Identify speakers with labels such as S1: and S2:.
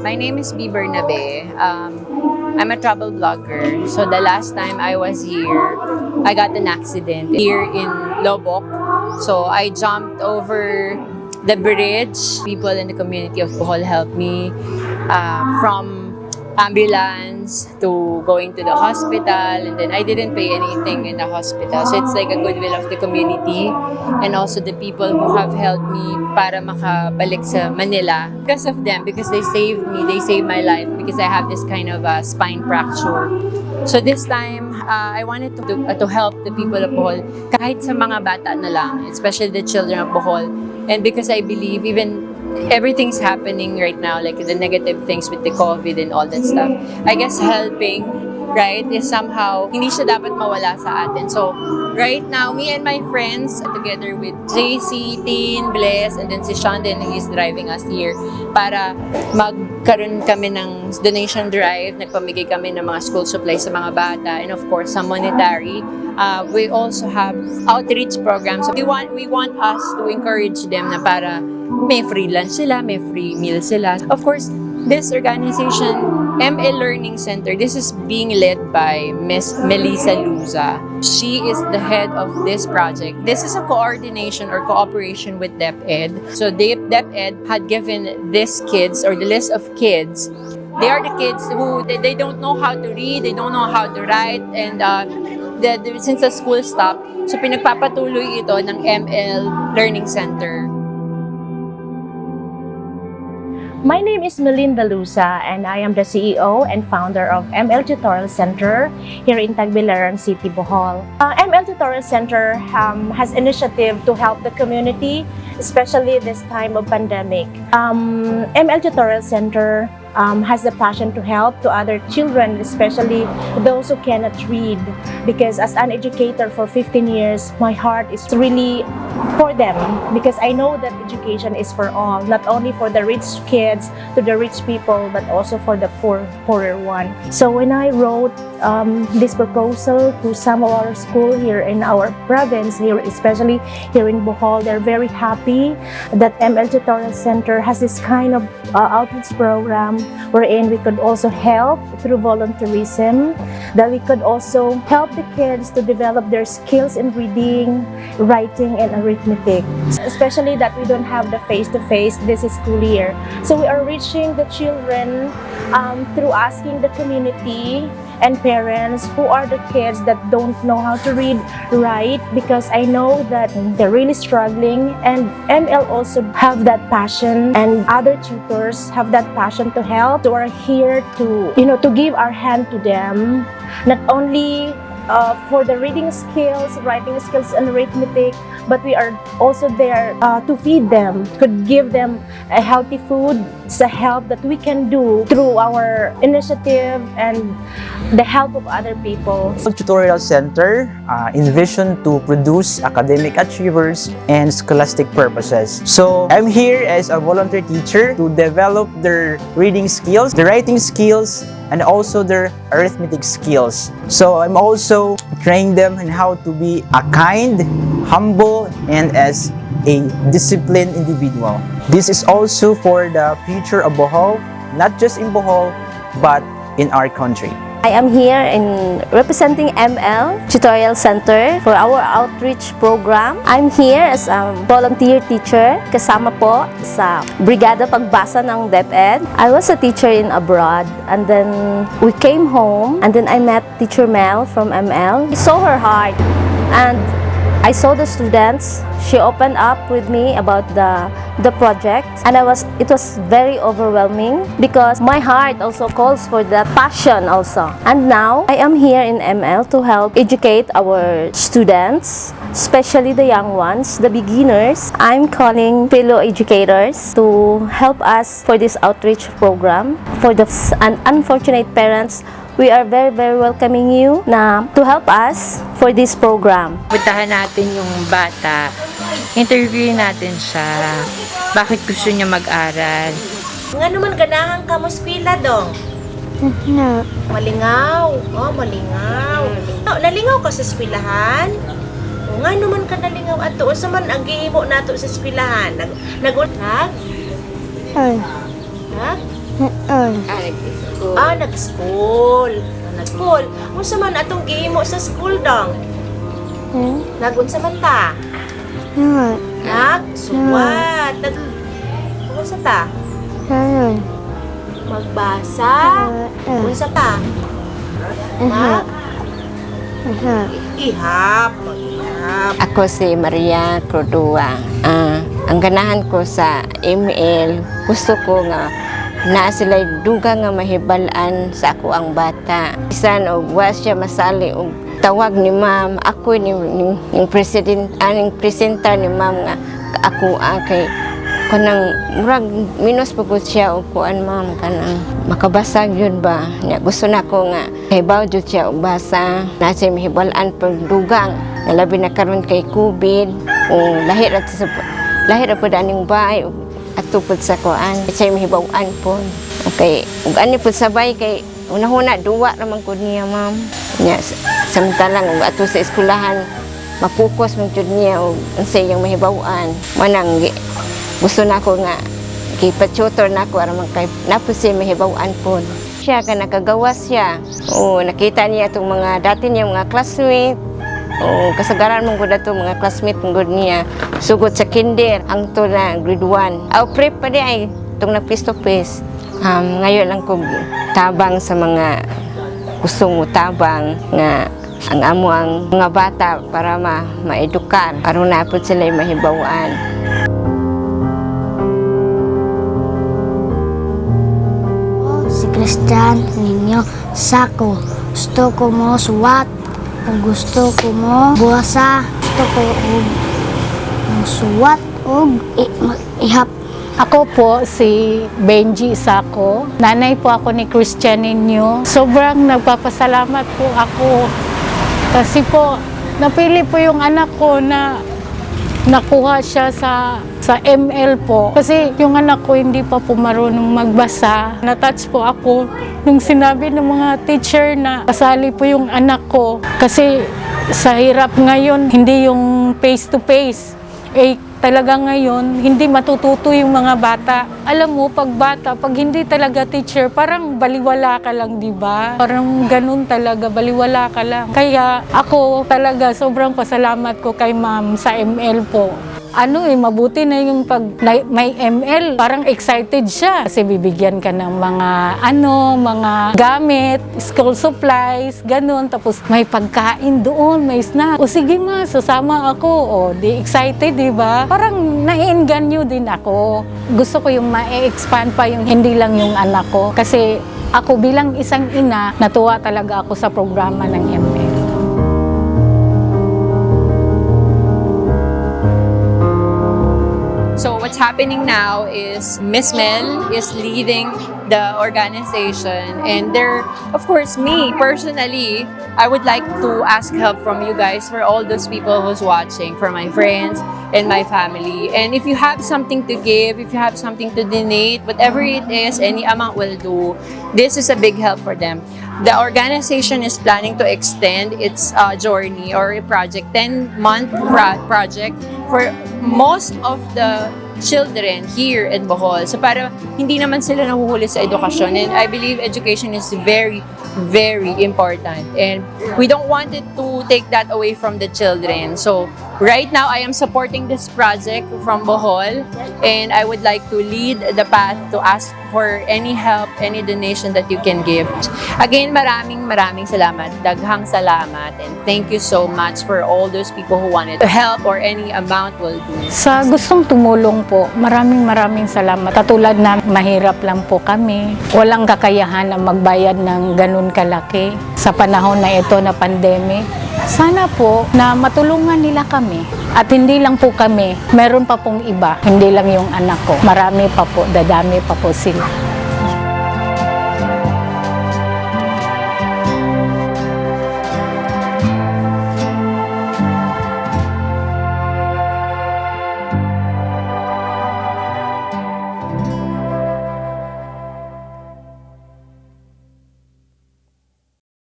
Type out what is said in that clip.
S1: My name is Bee Bernabe. I'm a travel blogger. So the last time I was here, I got an accident here in Lobok. So I jumped over the bridge. People in the community of Bohol helped me from ambulance to going to the hospital, and then I didn't pay anything in the hospital. So it's like a goodwill of the community and also the people who have helped me para makabalik sa Manila. Because of them, because they saved me, they saved my life because I have this kind of spine fracture. So this time, I wanted to help the people of Bohol, kahit sa mga bata na lang, especially the children of Bohol. And because I believe even everything's happening right now, like the negative things with the COVID and all that stuff. I guess helping, right, is somehow, hindi siya dapat mawala sa atin. So, right now, me and my friends, together with JC, Tin, Bless, and then si Sean din, he's driving us here para magkaroon kami ng donation drive. Nagpamigay kami ng mga school supplies sa mga bata, and of course, some monetary. We also have outreach programs. So we want us to encourage them na para may free lunch sila, may free meal sila. Of course, this organization, ML Learning Center, this is being led by Miss Melinda Luza. She is the head of this project. This is a coordination or cooperation with DepEd. So DepEd had given these kids, or the list of kids, they are the kids who they don't know how to read, they don't know how to write, and since the school stopped, so pinagpapatuloy ito ng ML Learning Center.
S2: My name is Melinda Luza, and I am the CEO and founder of ML Tutorial Center here in Tagbilaran City, Bohol. ML Tutorial Center has initiative to help the community, especially this time of pandemic. ML Tutorial Center has the passion to help to other children, especially those who cannot read. Because as an educator for 15 years, my heart is really for them, because I know that education is for all, not only for the rich kids, to the rich people, but also for the poorer one. So when I wrote this proposal to some of our school here in our province, here especially here in Bohol, they're very happy that ML Tutorial Center has this kind of outreach program wherein we could also help through volunteerism, that we could also help the kids to develop their skills in reading, writing, and arithmetic. Especially that we don't have the face-to-face this school year. So we are reaching the children through asking the community and parents who are the kids that don't know how to read, write, because I know that they're really struggling, and ML also have that passion, and other tutors have that passion to help. So we're here to, to give our hand to them, not only for the reading skills, writing skills, and arithmetic, but we are also there to feed them, could give them a healthy food. It's a help that we can do through our initiative and the help of other people.
S3: Tutorial Center envisioned to produce academic achievers and scholastic purposes. So I'm here as a volunteer teacher to develop their reading skills, the writing skills, and also their arithmetic skills. So I'm also training them in how to be a kind, humble, and as a disciplined individual. This is also for the future of Bohol, not just in Bohol, but in our country.
S4: I am here in representing ML Tutorial Center for our outreach program. I'm here as a volunteer teacher, kasama po sa Brigada Pagbasa ng DepEd. I was a teacher in abroad, and then we came home, and then I met Teacher Mel from ML. I saw her heart, and I saw the students. She opened up with me about the project, and it was very overwhelming because my heart also calls for that passion also. And now I am here in ML to help educate our students, especially the young ones, the beginners. I'm calling fellow educators to help us for this outreach program. For the unfortunate parents, we are very, very welcoming you to help us for this program.
S1: Puntahan natin yung bata, interviewin natin siya, bakit gusto niya mag-aral.
S5: Nga naman ganahan ka mo eskwela dong?
S6: No.
S5: Malingaw. Oh, malingaw. Nalingaw ka sa eskwelahan? O nga naman ka nalingaw ato. Unsa man ang gihimo nato sa eskwelahan? Nag?
S6: Ay.
S5: Ha? Nag-school. Nag-school. Unsa man atong gihimo sa school dong? Nagunsa man ta? Nagsuwat. Unsa ta? Magbasa. Unsa ta? Ihap.
S6: Ako si Maria Cordua. Ang ganahan ko sa ML, gusto ko nga na sila duga nga mahibalaan sa ako ang bata. Isan og wa siya masali og tawag ni ma'am. Ako ni president aning presenter ni ma'am nga ako kay kanang murag minus pagod siya og kuan ma'am kanang makabasag yun ba. Nya gusto nako nga hibaw jud siya og basa na siya mahibalaan pag dugang. Labi na karon kay COVID o lahir ra pud aning bahay atupod sa kuan siya mahibaw-an po. Okay, ug ani pud sabay kay una-una duwa ra man pud niya ma'am. Nya samantalang ug ato sa eskwelahan mapokus man jud niya og unsa iyang mahibaw-an. Manang gusto nako nga kipa-tutor nako aron kay napos siya mahibaw-an po. Siya ka nakagawas siya. O nakita niya itong mga dati niya mga classmate. O kasagaran mong gud ato mga classmate mong gud niya sugod sa kinder hangtod na grade 1. Aw prep pa di ay tong na face to face. Ngayon lang ko tabang sa mga gustong tabang nga ang amo ang mga bata para maedukar aron na pud sila mahibaw-an.
S7: Si Christian ninyo sako. Gusto ko mo suwat. Gusto ko mo buwasa. Gusto ko suwat o ihap.
S8: Ako po si Benji Sako. Nanay po ako ni Christian ninyo. Sobrang nagpapasalamat po ako. Kasi po, napili po yung anak ko na nakuha siya sa ML po. Kasi yung anak ko hindi pa po marunong magbasa. Natouch po ako nung sinabi ng mga teacher na kasali po yung anak ko. Kasi sa hirap ngayon, hindi yung face to face. Talaga ngayon, hindi matututo yung mga bata. Alam mo, pag bata, pag hindi talaga teacher, parang baliwala ka lang, di ba? Parang ganun talaga, baliwala ka lang. Kaya ako talaga, sobrang pasalamat ko kay ma'am sa ML po. Mabuti na yung pag may ML, parang excited siya. Kasi bibigyan ka ng mga gamit, school supplies, ganun. Tapos may pagkain doon, may snack. O sige ma, sasama ako. O di excited, di ba? Parang nai-enganyo din ako. Gusto ko yung ma-expand pa yung hindi lang yung anak ko. Kasi ako bilang isang ina, natuwa talaga ako sa programa ng ML.
S1: So what's happening now is Miss Mel is leading the organization, and of course, me personally, I would like to ask help from you guys, for all those people who's watching, for my friends and my family. And if you have something to give, if you have something to donate, whatever it is, any amount will do. This is a big help for them. The organization is planning to extend its journey or project, 10-month project for most of the children here in Bohol. So para hindi naman sila nahuhuli sa edukasyon. And I believe education is very, very important. And we don't want it to take that away from the children. So right now, I am supporting this project from Bohol. And I would like to lead the path to ask for any help, any donation that you can give. Again, maraming salamat. Daghang salamat. And thank you so much for all those people who wanted to help, or any amount will do.
S8: Sa gustong tumulong po, maraming salamat. Katulad na mahirap lang po kami. Walang kakayahan na magbayad ng ganun kalaki sa panahon na ito na pandemic. Sana po na matulungan nila kami. At hindi lang po kami, meron pa pong iba. Hindi lang yung anak ko. Marami pa po, dadami pa po sila.